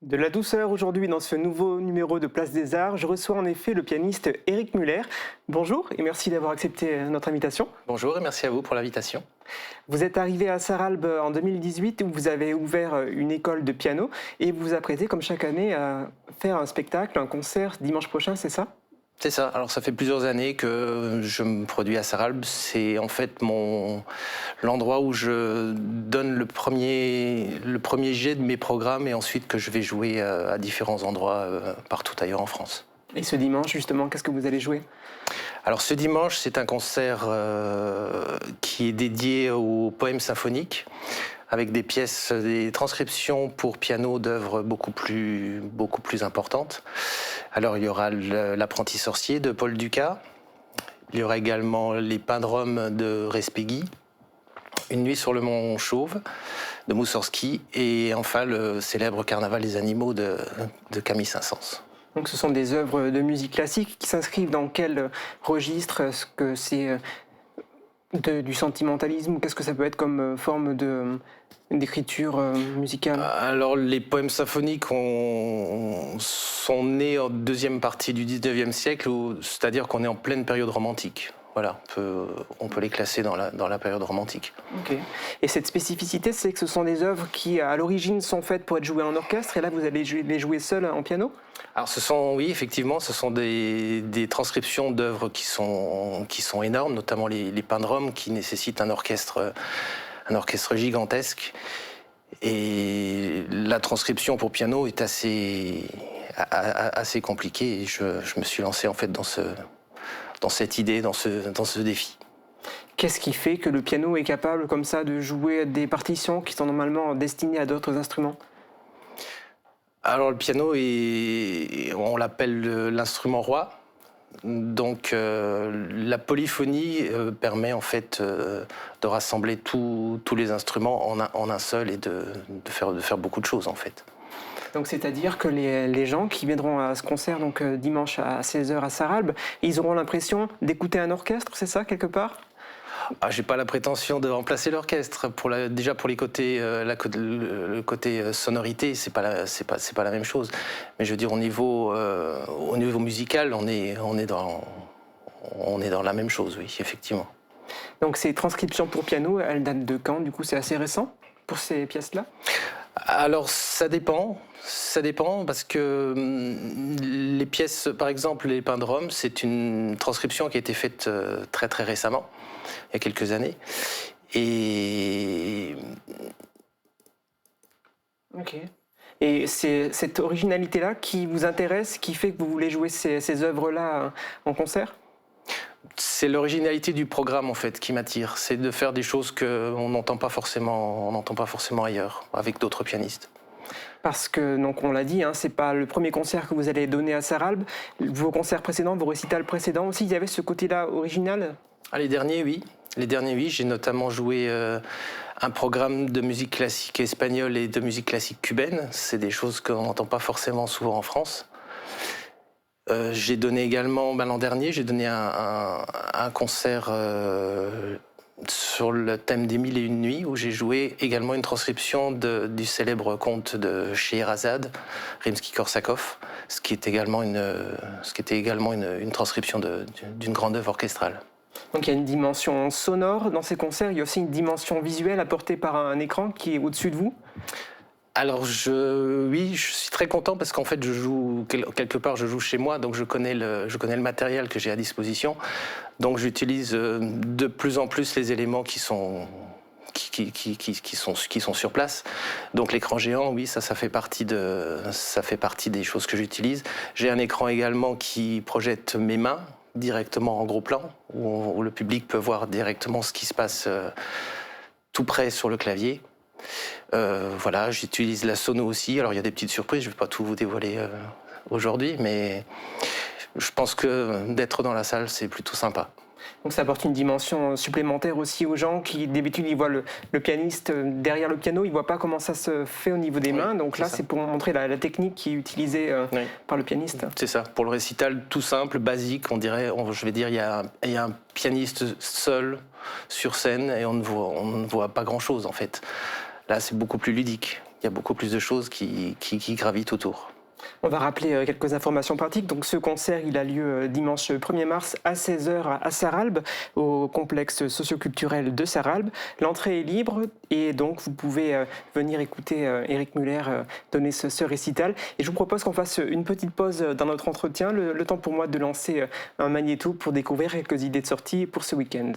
De la douceur aujourd'hui dans ce nouveau numéro de Place des Arts. Je reçois en effet le pianiste Éric Muller. Bonjour et merci d'avoir accepté notre invitation. Bonjour et merci à vous pour l'invitation. Vous êtes arrivé à Sarralbe en 2018 où vous avez ouvert une école de piano et vous vous apprêtez comme chaque année à faire un spectacle, un concert dimanche prochain, c'est ça? C'est ça, alors ça fait plusieurs années que je me produis à Sarralbe. C'est en fait l'endroit où je donne le premier jet de mes programmes et ensuite que je vais jouer à différents endroits partout ailleurs en France. Et ce dimanche justement, qu'est-ce que vous allez jouer? Alors ce dimanche, c'est un concert qui est dédié aux poèmes symphoniques, avec des pièces, des transcriptions pour piano d'œuvres beaucoup plus importantes. Alors il y aura L'apprenti sorcier de Paul Dukas, il y aura également Les Pindromes de Respighi, Une nuit sur le mont Chauve de Moussorgsky et enfin le célèbre Carnaval des animaux de Camille Saint-Saëns. Donc ce sont des œuvres de musique classique qui s'inscrivent dans quel registre? Est-ce que c'est du sentimentalisme? Qu'est-ce que ça peut être comme forme d'écriture musicale? Alors les poèmes symphoniques sont nés en deuxième partie du 19e siècle, c'est-à-dire qu'on est en pleine période romantique. Voilà, on peut les classer dans la période romantique. Ok. Et cette spécificité, c'est que ce sont des œuvres qui, à l'origine, sont faites pour être jouées en orchestre, et là, vous allez les jouer seul en piano? Alors oui, effectivement, ce sont des transcriptions d'œuvres qui sont énormes, notamment les Pindromes, qui nécessitent un orchestre gigantesque. Et la transcription pour piano est assez compliquée, et je me suis lancé en fait dans cette idée, dans ce défi. Qu'est-ce qui fait que le piano est capable comme ça de jouer des partitions qui sont normalement destinées à d'autres instruments? Alors le piano on l'appelle l'instrument roi. Donc la polyphonie permet en fait de rassembler tous les instruments en un seul et de faire beaucoup de choses en fait. Donc c'est-à-dire que les gens qui viendront à ce concert donc, dimanche à 16h à Sarralbe, ils auront l'impression d'écouter un orchestre, c'est ça quelque part? J'ai pas la prétention de remplacer l'orchestre. Déjà pour les côtés, le côté sonorité, c'est pas la même chose. Mais je veux dire au niveau musical, on est dans la même chose, oui, effectivement. Donc ces transcriptions pour piano, elles datent de quand? Du coup, c'est assez récent pour ces pièces-là? Alors ça dépend parce que les pièces, par exemple les Pindromes, c'est une transcription qui a été faite très très récemment, il y a quelques années. Et ok. Et c'est cette originalité-là qui vous intéresse, qui fait que vous voulez jouer ces œuvres-là en concert? C'est l'originalité du programme en fait qui m'attire. C'est de faire des choses qu'on n'entend pas forcément ailleurs avec d'autres pianistes. Parce que, donc on l'a dit, hein, c'est pas le premier concert que vous allez donner à Sarralbe. Vos concerts précédents, vos récitals précédents aussi, il y avait ce côté-là original? Les derniers, oui. J'ai notamment joué un programme de musique classique espagnole et de musique classique cubaine. C'est des choses qu'on n'entend pas forcément souvent en France. J'ai donné également, l'an dernier, j'ai donné un concert sur le thème des Mille et une nuits, où j'ai joué également une transcription du célèbre conte de Scheherazade, Rimsky-Korsakov, ce qui était également une transcription d'une grande œuvre orchestrale. Donc il y a une dimension sonore dans ces concerts, il y a aussi une dimension visuelle apportée par un écran qui est au-dessus de vous? Alors oui, je suis très content parce qu'en fait je joue chez moi, donc je connais le matériel que j'ai à disposition. Donc j'utilise de plus en plus les éléments qui sont sur place. Donc l'écran géant, oui, ça fait partie des choses que j'utilise. J'ai un écran également qui projette mes mains directement en gros plan, où le public peut voir directement ce qui se passe tout près sur le clavier. Voilà, j'utilise la sono aussi. Alors il y a des petites surprises, je ne vais pas tout vous dévoiler aujourd'hui, mais je pense que d'être dans la salle, c'est plutôt sympa. Donc ça apporte une dimension supplémentaire aussi aux gens qui d'habitude ils voient le pianiste derrière le piano, ils ne voient pas comment ça se fait au niveau des mains. Donc là c'est pour montrer la technique qui est utilisée par le pianiste. C'est ça, pour le récital tout simple, basique, je vais dire, il y a un pianiste seul sur scène et on ne voit pas grand-chose en fait. Là c'est beaucoup plus ludique. Il y a beaucoup plus de choses qui gravitent autour. On va rappeler quelques informations pratiques. Donc, ce concert, il a lieu dimanche 1er mars à 16h à Sarralbe, au complexe socioculturel de Sarralbe. L'entrée est libre et donc vous pouvez venir écouter Eric Muller donner ce récital. Et je vous propose qu'on fasse une petite pause dans notre entretien, le temps pour moi de lancer un magnéto pour découvrir quelques idées de sortie pour ce week-end.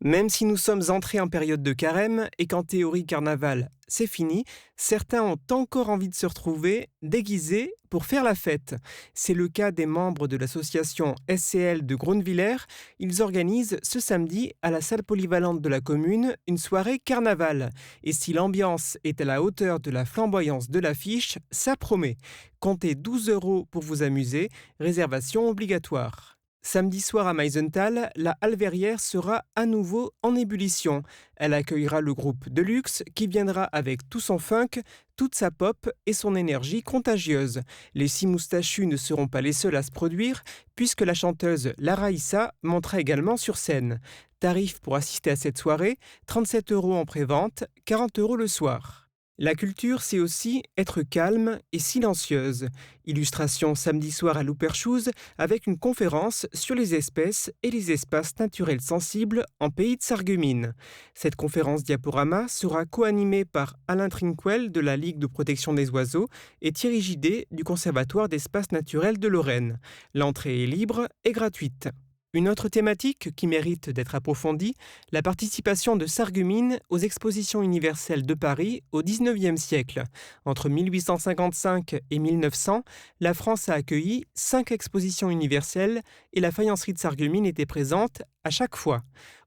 Même si nous sommes entrés en période de carême et qu'en théorie carnaval c'est fini, certains ont encore envie de se retrouver déguisés pour faire la fête. C'est le cas des membres de l'association SCL de Grunewiller. Ils organisent ce samedi à la salle polyvalente de la commune une soirée carnaval. Et si l'ambiance est à la hauteur de la flamboyance de l'affiche, ça promet. Comptez 12 € pour vous amuser, réservation obligatoire. Samedi soir à Meisenthal, la Halle Verrière sera à nouveau en ébullition. Elle accueillera le groupe Deluxe qui viendra avec tout son funk, toute sa pop et son énergie contagieuse. Les 6 moustachus ne seront pas les seuls à se produire puisque la chanteuse Lara Issa montera également sur scène. Tarif pour assister à cette soirée, 37 € en pré-vente, 40 € le soir. La culture, c'est aussi être calme et silencieuse. Illustration samedi soir à l'Operschuse avec une conférence sur les espèces et les espaces naturels sensibles en pays de Sarreguemines. Cette conférence diaporama sera co-animée par Alain Trinquel de la Ligue de protection des oiseaux et Thierry Gidet du Conservatoire d'espaces naturels de Lorraine. L'entrée est libre et gratuite. Une autre thématique qui mérite d'être approfondie, la participation de Sarreguemines aux expositions universelles de Paris au XIXe siècle. Entre 1855 et 1900, la France a accueilli 5 expositions universelles et la faïencerie de Sarreguemines était présente à chaque fois.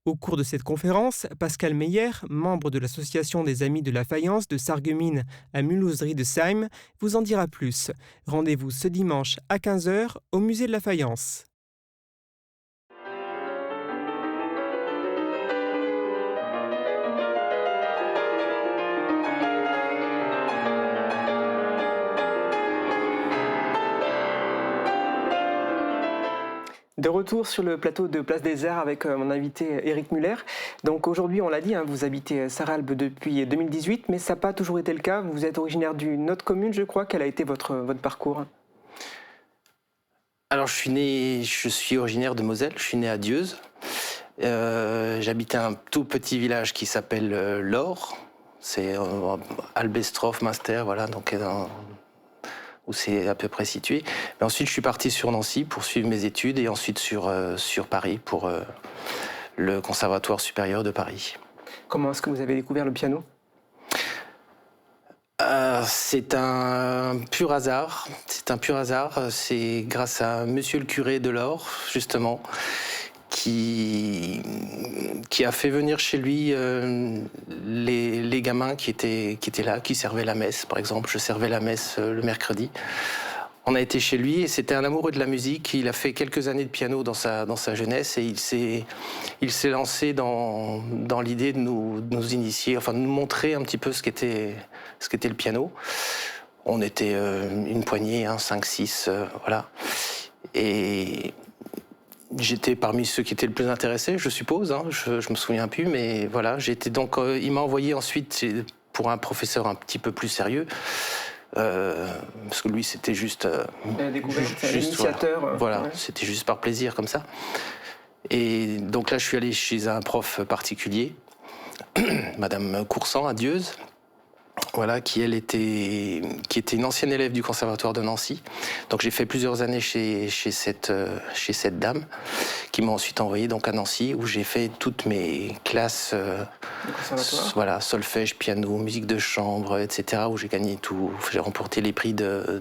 Au cours de cette conférence, Pascal Meyer, membre de l'association des Amis de la Faïence de Sarreguemines à Mulhouse de Seim, vous en dira plus. Rendez-vous ce dimanche à 15h au musée de la Faïence. De retour sur le plateau de Place des Arts avec mon invité Eric Muller. Donc aujourd'hui, on l'a dit, vous habitez Sarralbe depuis 2018, mais ça n'a pas toujours été le cas. Vous êtes originaire d'une autre commune, je crois. Quel a été votre parcours ? Alors je suis originaire de Moselle, je suis né à Dieuze. J'habitais un tout petit village qui s'appelle Laure. C'est Albestroff, Münster, voilà, donc où c'est à peu près situé. Mais ensuite, je suis parti sur Nancy pour suivre mes études et ensuite sur Paris pour le Conservatoire supérieur de Paris. Comment est-ce que vous avez découvert le piano ? C'est un pur hasard. C'est grâce à Monsieur le curé de Laure, justement, qui a fait venir chez lui les gamins qui étaient là, qui servaient la messe, par exemple. Je servais la messe le mercredi. On a été chez lui et c'était un amoureux de la musique. Il a fait quelques années de piano dans sa jeunesse et il s'est lancé dans l'idée de nous initier, enfin de nous montrer un petit peu ce qu'était le piano. On était une poignée, 5, 6, voilà. Et j'étais parmi ceux qui étaient le plus intéressés, je suppose. Je me souviens plus, mais voilà. Il m'a envoyé ensuite pour un professeur un petit peu plus sérieux. Parce que lui, c'était juste l'initiateur. Voilà, c'était juste par plaisir comme ça. Et donc là, je suis allé chez un prof particulier, Madame Coursan à Dieuze, voilà, qui était une ancienne élève du Conservatoire de Nancy. Donc j'ai fait plusieurs années chez cette dame, qui m'a ensuite envoyé donc à Nancy, où j'ai fait toutes mes classes, voilà, solfège, piano, musique de chambre, etc., où j'ai gagné tout, j'ai remporté les prix de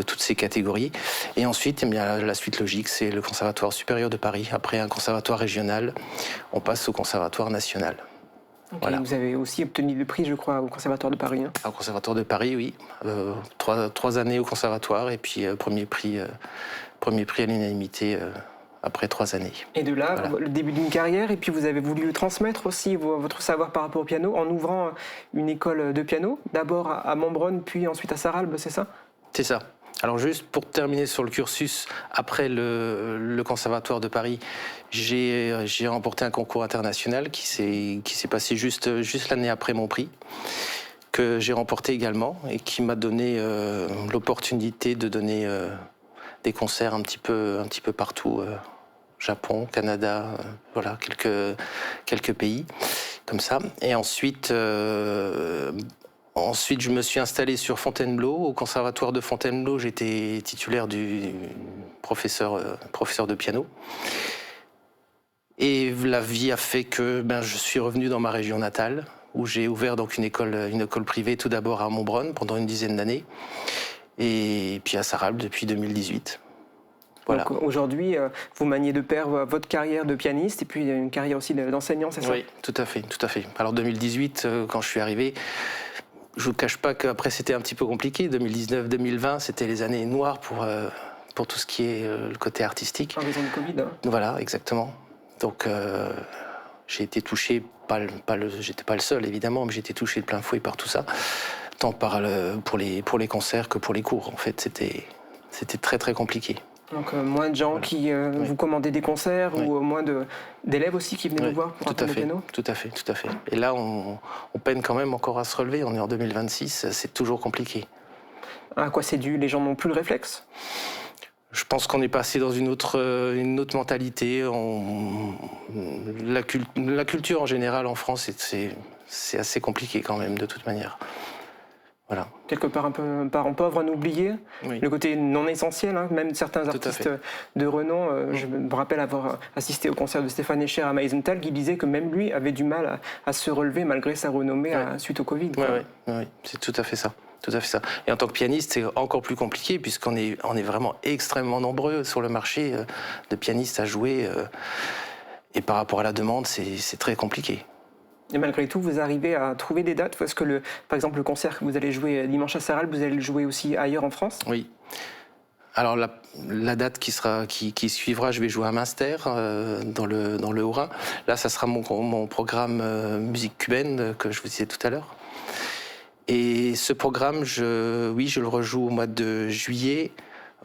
toutes ces catégories. Et ensuite, eh bien, la suite logique, c'est le Conservatoire supérieur de Paris. Après un conservatoire régional, on passe au Conservatoire national. Okay, voilà. Vous avez aussi obtenu le prix, je crois, au Conservatoire de Paris. Au Conservatoire de Paris, oui. 3 années au Conservatoire et puis premier prix à l'unanimité après 3 années. Et de là, voilà. Le début d'une carrière, et puis vous avez voulu transmettre aussi votre savoir par rapport au piano en ouvrant une école de piano, d'abord à Montbronn, puis ensuite à Sarralbe, c'est ça ? C'est ça. Alors juste pour terminer sur le cursus, après le Conservatoire de Paris, j'ai remporté un concours international qui s'est passé juste l'année après mon prix, que j'ai remporté également et qui m'a donné l'opportunité de donner des concerts un petit peu partout, Japon, Canada, voilà, quelques pays comme ça. Et ensuite, je me suis installé sur Fontainebleau. Au conservatoire de Fontainebleau, j'étais titulaire du professeur de piano. Et la vie a fait que je suis revenu dans ma région natale, où j'ai ouvert donc une école privée, tout d'abord à Montbronn, pendant une dizaine d'années, et puis à Sarralbe depuis 2018. Voilà. Donc aujourd'hui, vous maniez de pair votre carrière de pianiste et puis une carrière aussi d'enseignant, c'est ça? Oui, tout à fait. Alors 2018, quand je suis arrivé, je ne vous cache pas qu'après c'était un petit peu compliqué. 2019-2020, c'était les années noires pour tout ce qui est le côté artistique. En raison du Covid. Hein. Voilà, exactement. Donc j'ai été touché, j'étais pas le seul évidemment, mais j'ai été touché de plein fouet par tout ça, tant pour les concerts que pour les cours. En fait, c'était très très compliqué. Donc moins de gens qui vous commandaient des concerts ou moins d'élèves aussi qui venaient vous voir pour apprendre le piano. Tout à fait. Et là, on peine quand même encore à se relever. On est en 2026, c'est toujours compliqué. À quoi c'est dû? Les gens n'ont plus le réflexe? Je pense qu'on est passé dans une autre mentalité. La culture en général en France, c'est assez compliqué quand même de toute manière. Voilà. Quelque part un peu parent pauvre, un oublié, le côté non essentiel, hein, même certains artistes de renom. Je me rappelle avoir assisté au concert de Stéphane Escher à Meisenthal qui disait que même lui avait du mal à se relever malgré sa renommée suite au Covid. Oui, c'est tout à fait ça. Et en tant que pianiste, c'est encore plus compliqué puisqu'on est vraiment extrêmement nombreux sur le marché de pianistes à jouer. Et par rapport à la demande, c'est très compliqué. Et malgré tout, vous arrivez à trouver des dates? Parce que, par exemple, le concert que vous allez jouer dimanche à Sarralbe, vous allez le jouer aussi ailleurs en France? Oui. Alors la date qui suivra, je vais jouer à Münster, dans le Haut-Rhin. Là, ça sera mon programme musique cubaine que je vous disais tout à l'heure. Et ce programme, je le rejoue au mois de juillet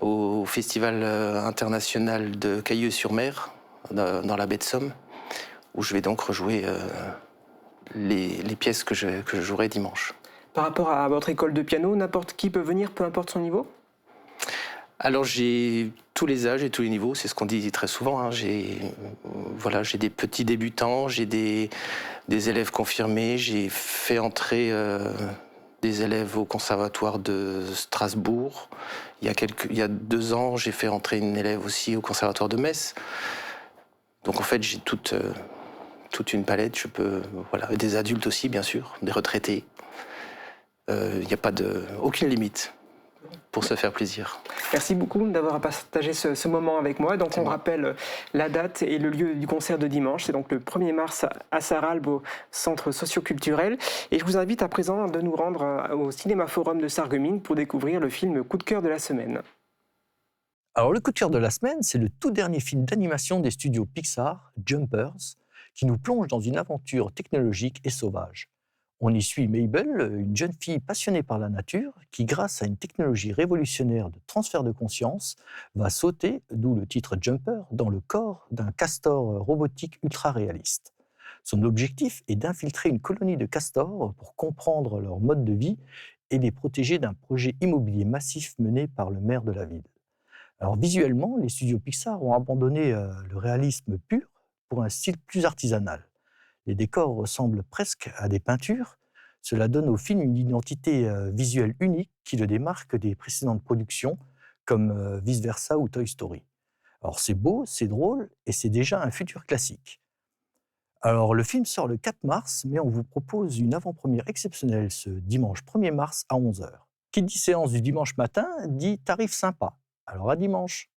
au Festival international de Cailleux-sur-Mer, dans la baie de Somme, où je vais donc rejouer les pièces que je jouerai dimanche. Par rapport à votre école de piano, n'importe qui peut venir, peu importe son niveau? Alors j'ai tous les âges et tous les niveaux, c'est ce qu'on dit très souvent. Hein. J'ai des petits débutants, j'ai des élèves confirmés, j'ai fait entrer des élèves au conservatoire de Strasbourg. Il y a 2 ans, j'ai fait entrer une élève aussi au conservatoire de Metz. Donc en fait, j'ai toute une palette. Des adultes aussi, bien sûr, des retraités. Il n'y a aucune limite pour se faire plaisir. Merci beaucoup d'avoir partagé ce moment avec moi. Donc on rappelle la date et le lieu du concert de dimanche. C'est donc le 1er mars à Sarralbe au centre socio-culturel. Et je vous invite à présent de nous rendre au Cinéma Forum de Sarreguemines pour découvrir le film Coup de cœur de la semaine. Alors le coup de cœur de la semaine, c'est le tout dernier film d'animation des studios Pixar, Jumpers, qui nous plonge dans une aventure technologique et sauvage. On y suit Mabel, une jeune fille passionnée par la nature, qui, grâce à une technologie révolutionnaire de transfert de conscience, va sauter, d'où le titre Jumper, dans le corps d'un castor robotique ultra réaliste. Son objectif est d'infiltrer une colonie de castors pour comprendre leur mode de vie et les protéger d'un projet immobilier massif mené par le maire de la ville. Alors visuellement, les studios Pixar ont abandonné le réalisme pur pour un style plus artisanal. Les décors ressemblent presque à des peintures. Cela donne au film une identité visuelle unique qui le démarque des précédentes productions, comme Vice Versa ou Toy Story. Alors c'est beau, c'est drôle, et c'est déjà un futur classique. Alors le film sort le 4 mars, mais on vous propose une avant-première exceptionnelle ce dimanche 1er mars à 11h. Qui dit séance du dimanche matin dit tarif sympa. Alors à dimanche.